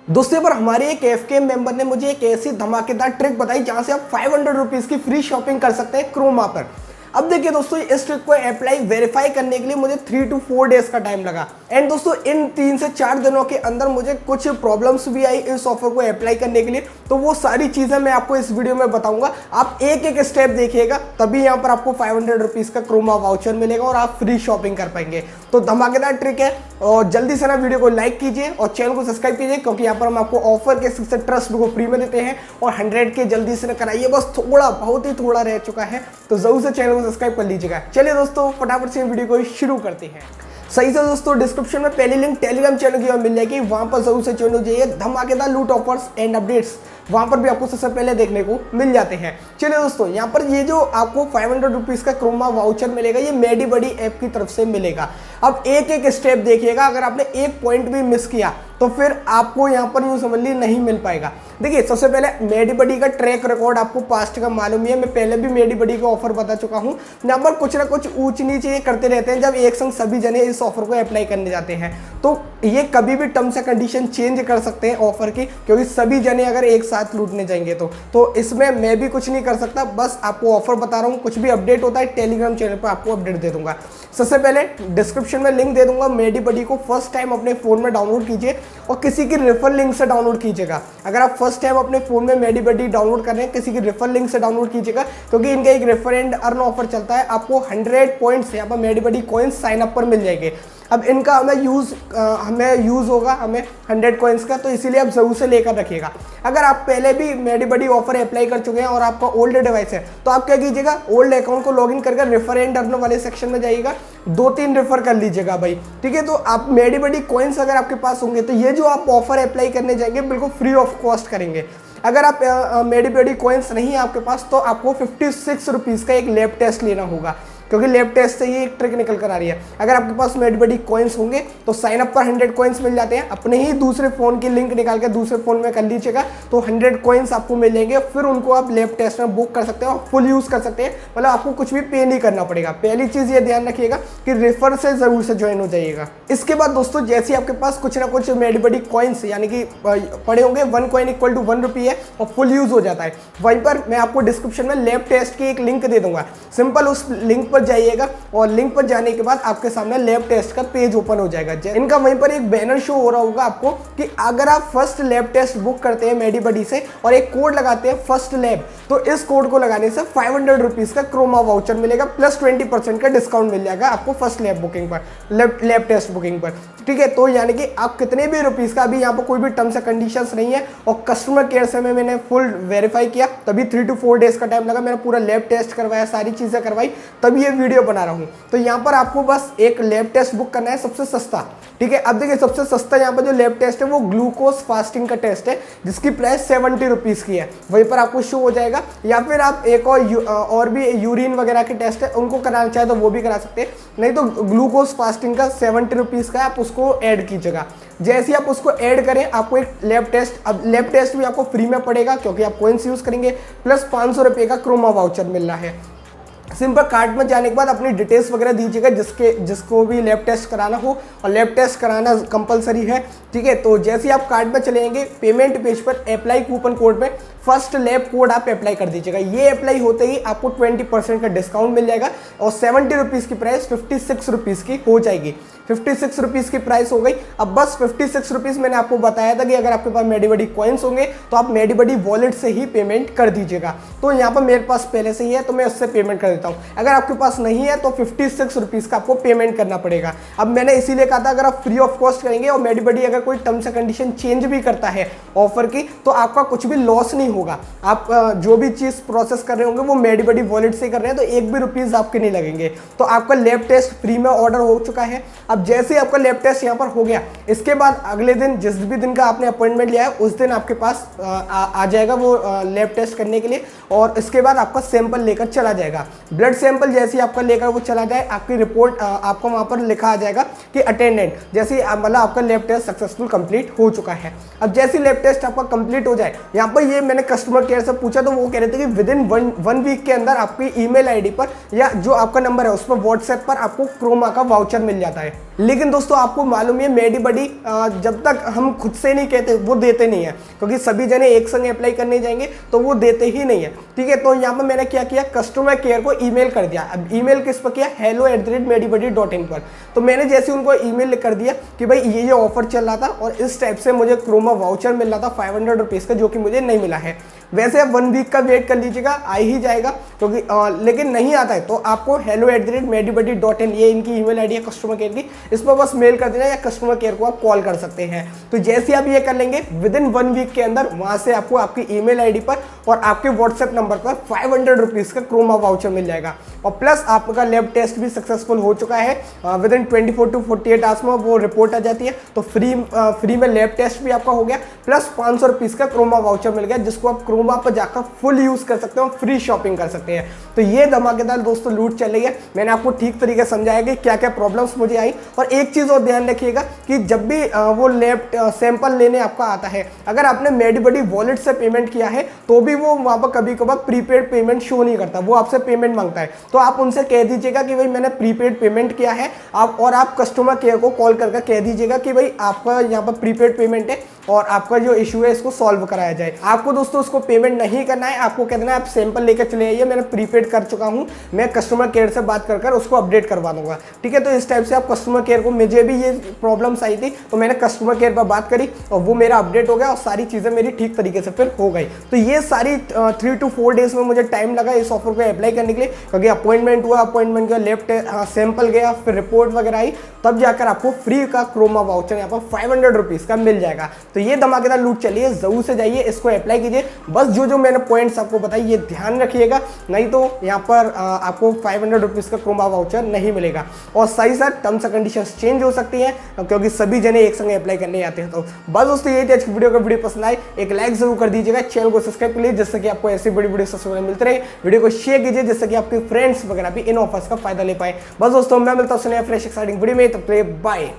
दोस्तों पर हमारे एक एफके मेंबर ने मुझे एक ऐसी धमाकेदार ट्रिक बताई जहां से आप 500 रुपीज़ की फ्री शॉपिंग कर सकते हैं क्रोमा पर। अब देखिए दोस्तों, इस ट्रिक को अप्लाई वेरीफाई करने के लिए मुझे 3 to 4 डेज का टाइम लगा। एंड दोस्तों, इन 3 से 4 दिनों के अंदर मुझे कुछ प्रॉब्लम्स भी आई इस ऑफर को अप्लाई करने के लिए। तो वो सारी चीज़ें मैं आपको इस वीडियो में बताऊंगा। आप एक एक स्टेप देखिएगा, तभी यहाँ पर आपको 500 रुपीज़ का क्रोमा वाउचर मिलेगा और आप फ्री शॉपिंग कर पाएंगे। तो धमाकेदार ट्रिक है और जल्दी से ना वीडियो को लाइक कीजिए और चैनल को सब्सक्राइब कीजिए, क्योंकि यहाँ पर हम आपको ऑफर के 6 ट्रस्ट को फ्री में देते हैं और 100 के जल्दी से ना कराइए। बस थोड़ा, बहुत ही थोड़ा रह चुका है, तो जरूर से चैनल को सब्सक्राइब कर लीजिएगा। चलिए दोस्तों, फटाफट से वीडियो को शुरू करते हैं। सही से दोस्तों, डिस्क्रिप्शन में पहली लिंक टेलीग्राम चैनल की मिल जाएगी, वहां पर जरूर से ज्वाइन हो जाइए। धमाकेदार लूट ऑफर्स एंड अपडेट्स वहां पर भी आपको सबसे पहले देखने को मिल जाते हैं। चलिए दोस्तों, यहाँ पर ये जो आपको 500 रुपीज़ का क्रोमा वाउचर मिलेगा, ये मेडी बडी ऐप की तरफ से मिलेगा। अब एक एक स्टेप देखिएगा, अगर आपने एक पॉइंट भी मिस किया तो फिर आपको यहाँ पर यूँ समझ ली नहीं मिल पाएगा। देखिए, सबसे पहले मेडी बडी का ट्रैक रिकॉर्ड आपको पास्ट का मालूम ही है, मैं पहले भी मेडी बडी का ऑफर बता चुका हूँ। यहाँ पर कुछ ना कुछ ऊंच नीचे ये करते रहते हैं जब एक संग सभी जने इस ऑफर को अप्लाई करने जाते हैं। तो ये कभी भी टर्म्स एंड कंडीशन चेंज कर सकते हैं ऑफर की, क्योंकि सभी जने अगर एक साथ लूटने जाएंगे तो इसमें मैं भी कुछ नहीं कर सकता। बस आपको ऑफर बता रहा हूँ, कुछ भी अपडेट होता है टेलीग्राम चैनल पर आपको अपडेट दे दूंगा। सबसे पहले डिस्क्रिप्शन में लिंक दे दूंगा, मेडी बडी को फर्स्ट टाइम अपने फोन में डाउनलोड कीजिए और किसी की रेफर लिंक से डाउनलोड कीजिएगा। अगर आप फर्स्ट टाइम अपने फोन में मेडी बडी डाउनलोड कर रहे हैं, किसी की रेफर लिंक से डाउनलोड कीजिएगा, क्योंकि इनका एक रेफर एंड अर्न ऑफर चलता है। आपको 100 पॉइंट्स यहाँ पर मेडी बडी कॉइन्स साइन अप पर मिल जाएंगे। अब इनका हमें यूज़ होगा हमें 100 कॉइन्स का, तो इसीलिए आप जरूर से लेकर रखिएगा। अगर आप पहले भी मेडी बडी ऑफर अप्लाई कर चुके हैं और आपका ओल्ड डिवाइस है, तो आप क्या कीजिएगा, ओल्ड अकाउंट को लॉगिन करके रेफर एंड अर्न वाले सेक्शन में जाइएगा, 2-3 रेफर कर लीजिएगा भाई, ठीक है। तो आप मेडी बडी कॉइन्स अगर आपके पास होंगे तो ये जो आप ऑफर अप्लाई करने जाएंगे बिल्कुल फ्री ऑफ कॉस्ट करेंगे। अगर आप मेडी बडी कॉइन्स नहीं है आपके पास, तो आपको 56 रुपीज़ का एक लैब टेस्ट लेना होगा, क्योंकि लैब टेस्ट से ही एक ट्रिक निकल कर आ रही है। अगर आपके पास मेडी बडी कॉइन्स होंगे तो साइन अप पर 100 कॉइन्स मिल जाते हैं। अपने ही दूसरे फ़ोन की लिंक निकाल के दूसरे फ़ोन में कर लीजिएगा, तो 100 कॉइन्स आपको मिल जाएंगे। फिर उनको आप लैब टेस्ट में बुक कर सकते हैं और फुल यूज़ कर सकते हैं, मतलब आपको कुछ भी पे नहीं करना पड़ेगा। पहली चीज़ ये ध्यान रखिएगा कि रेफर से ज़रूर से ज्वाइन हो जाइएगा। इसके बाद दोस्तों, जैसे आपके पास कुछ ना कुछ मेडी बडी कॉइन्स यानी कि पड़े होंगे, 1 कॉइन इक्वल टू 1 रुपये है और फुल यूज़ हो जाता है, वहीं पर मैं आपको डिस्क्रिप्शन में लैब टेस्ट की एक लिंक दे दूंगा। सिंपल उस लिंक पर जाइएगा और लिंक पर जाने के बाद आपके सामने लैब टेस्ट का पेज ओपन हो जाएगा। इनका वहीं पर एक बैनर शो हो रहा होगा आपको कि अगर आप फर्स्ट लैब टेस्ट बुक करते हैं मेडी बडी से और एक कोड लगाते हैं फर्स्ट लैब, तो इस कोड को लगाने से 500 रुपीज़ का क्रोमा वाउचर मिलेगा, प्लस 20% का डिस्काउंट मिल जाएगा आपको फर्स्ट लैब बुकिंग पर, लैब टेस्ट बुकिंग पर, ठीक है। तो यानी कि आप कितने भी रुपीज़ का, अभी यहाँ पर कोई भी टर्म्स एंड कंडीशंस नहीं है और कस्टमर केयर से मैंने फुल वेरीफाई किया, तभी 3 to 4 डेज का टाइम लगा। मैंने पूरा लैब टेस्ट करवाया, सारी चीज़ें करवाई, तभी ये वीडियो बना रहा हूँ। तो यहाँ पर आपको बस एक लैब टेस्ट बुक करना है, सबसे सस्ता, ठीक है। अब देखिए, सबसे सस्ता यहाँ पर जो लैब टेस्ट है वो ग्लूकोज फास्टिंग का टेस्ट है, जिसकी प्राइस 70 रुपीज़ की है, वहीं पर आपको शो हो जाएगा। या फिर आप एक और भी यूरिन वगैरह के टेस्ट है, उनको कराना चाहे तो वो भी करा सकते हैं, नहीं तो ग्लूकोज फास्टिंग का 70 रुपीज़ का आप उसको ऐड कीजिएगा। जैसे आप उसको ऐड करें, आपको एक लैब टेस्ट, अब लैब टेस्ट भी आपको फ्री में पड़ेगा क्योंकि आप कॉइन्स यूज़ करेंगे, प्लस 500 रुपये का क्रोमा वाउचर मिल रहा है। सिंपल कार्ड में जाने के बाद अपनी डिटेल्स वगैरह दीजिएगा, जिसको भी लैब टेस्ट कराना हो, और लैब टेस्ट कराना कंपलसरी है, ठीक है। तो जैसे ही आप कार्ड में चलेंगे, पेमेंट पेज पर अप्लाई कूपन कोड में फर्स्ट लैब कोड आप अप्लाई कर दीजिएगा। ये अप्लाई होते ही आपको 20% का डिस्काउंट मिल जाएगा और 70 रुपीज़ की प्राइस 56 रुपीज़ की हो जाएगी। 56 रुपीज़ की प्राइस हो गई। अब बस 56 रुपीज़ मैंने आपको बताया था कि अगर आपके पास मेडी बडी कॉइन्स होंगे तो आप मेडी बडी वॉलेट से ही पेमेंट कर दीजिएगा। तो यहाँ पर मेरे पास पहले से ही है, तो मैं उससे पेमेंट कर देता हूँ। अगर आपके पास नहीं है तो 56 रुपीज़ का आपको पेमेंट करना पड़ेगा। अब मैंने इसीलिए कहा था, अगर आप फ्री ऑफ कॉस्ट करेंगे और मेडी बडी अगर कोई टर्म्स एंड कंडीशन चेंज भी करता है ऑफर की, तो आपका कुछ भी लॉस नहीं होगा। आप जो भी चीज़ प्रोसेस कर रहे होंगे वो मेडी बडी वॉलेट से कर रहे हैं, तो एक भी रुपीज़ आपके नहीं लगेंगे। तो आपका लैब टेस्ट फ्री में ऑर्डर हो चुका है। अब जैसे ही आपका लैब टेस्ट यहाँ पर हो गया, इसके बाद अगले दिन, जिस भी दिन का आपने अपॉइंटमेंट लिया है, उस दिन आपके पास आ जाएगा वो लैब टेस्ट करने के लिए, और इसके बाद आपका सैंपल लेकर चला जाएगा। ब्लड सैंपल जैसे ही आपका लेकर वो चला जाए, आपकी रिपोर्ट आपको वहाँ पर लिखा आ जाएगा कि अटेंडेंट, जैसे मतलब आपका लैब टेस्ट सक्सेसफुल कंप्लीट हो चुका है। अब जैसे लैब टेस्ट आपका कंप्लीट हो जाए, यहाँ पर ये मैंने कस्टमर केयर से पूछा तो वो कह रहे थे कि विद इन वन वीक के अंदर आपकी ईमेल आईडी पर या जो आपका नंबर है उस पर व्हाट्सएप पर आपको क्रोमा का वाउचर मिल जाता है। लेकिन दोस्तों आपको मालूम है मेडी बडी जब तक हम खुद से नहीं कहते वो देते नहीं है, क्योंकि सभी जने एक संग अप्लाई करने जाएंगे तो वो देते ही नहीं है। ठीक है, तो यहाँ पर मैंने क्या किया, कस्टमर केयर को ईमेल कर दिया। अब ईमेल किस पर किया, hello@medibuddy.in पर। तो मैंने जैसे उनको ईमेल कर दिया कि भाई ये ऑफर चल रहा था और इस टाइप से मुझे क्रोमा वाउचर मिल रहा था 500 रुपीज़ का, जो कि मुझे नहीं मिला है। वैसे आप 1 वीक का वेट कर लीजिएगा, आ ही जाएगा, क्योंकि लेकिन नहीं आता है तो आपको hello@medibuddy.in ये इनकी ईमेल आईडी है कस्टमर केयर की, इस पर बस मेल कर देना या कस्टमर केयर को आप कॉल कर सकते हैं। तो जैसे आप ये कर लेंगे विदिन 1 वीक के अंदर वहां से आपको आपकी ईमेल आईडी पर और आपके व्हाट्सएप नंबर पर 500 रुपीज़ का क्रोमा वाउचर मिल जाएगा। और प्लस आपका लैब टेस्ट भी सक्सेसफुल हो चुका है, विदिन 24 to 48 आवर्स में वो रिपोर्ट आ जाती है। तो फ्री में लैब टेस्ट भी आपका हो गया, प्लस 500 रुपीज़ का क्रोमा वाउचर मिल गया, जिसको आप क्रोमा पर जाकर फुल यूज कर सकते हो, फ्री शॉपिंग कर सकते हैं। तो ये धमाकेदार दोस्तों लूट चल रही है। मैंने आपको ठीक तरीके से समझाया कि क्या क्या प्रॉब्लम्स मुझे आई। और एक चीज़ और ध्यान रखिएगा कि जब भी वो लैब सैंपल लेने आपका आता है, अगर आपने मेडीबडी वॉलेट से पेमेंट किया है तो भी वो वहाँ पर कभी कभार प्रीपेड पेमेंट शो नहीं करता, वो आपसे पेमेंट मांगता है। तो आप उनसे कह दीजिएगा कि भाई मैंने प्रीपेड पेमेंट किया है, आप कस्टमर केयर को कॉल करके कह दीजिएगा कि भाई आपका यहाँ पर प्रीपेड पेमेंट है और आपका जो इशू है इसको सॉल्व कराया जाए। आपको दोस्तों उसको पेमेंट नहीं करना है, आपको कहना है आप सैंपल लेकर चले आइए, मैंने प्रीपेड कर चुका हूँ, मैं कस्टमर केयर से बात कर उसको अपडेट करवा दूंगा। ठीक है, तो इस टाइप से आप कस्टमर केयर को, मुझे भी ये प्रॉब्लम्स आई थी तो मैंने कस्टमर केयर पर बात करी और वो मेरा अपडेट हो गया और सारी चीज़ें मेरी ठीक तरीके से फिर हो गई। तो ये सारी 3 to 4 डेज में मुझे टाइम लगा इस ऑफर को अप्लाई करने के लिए, क्योंकि अपॉइंटमेंट हुआ, अपॉइंटमेंट का लैब सैंपल गया, फिर रिपोर्ट वगैरह आई, तब जाकर आपको फ्री का क्रोमा वाउचर यहाँ पर 500 रुपीज़ का मिल जाएगा। तो ये धमाकेदार लूट चलिए, जरूर से जाइए, इसको अप्लाई कीजिए। बस जो मैंने पॉइंट्स आपको बताई ये ध्यान रखिएगा, नहीं तो यहाँ पर आपको 500 रुपीज़ का क्रोमा वाउचर नहीं मिलेगा। और सही sir terms and conditions change हो सकती हैं, क्योंकि सभी जने एक संग अप्लाई करने आते हैं। तो बस दोस्तों ये आज की वीडियो पसंद आए एक लाइक जरूर कर दीजिएगा, चैनल को सब्सक्राइब कर लीजिए जिससे कि आपको ऐसी बड़ी वीडियो सबसे पहले मिलते रहे। वीडियो को शेयर कीजिए जिससे कि आपके फ्रेंड्स वगैरह भी इन ऑफर्स का फायदा ले पाए। बस दोस्तों मैं मिलता हूं फ्रेश एक्साइटिंग वीडियो में, तब तक बाय।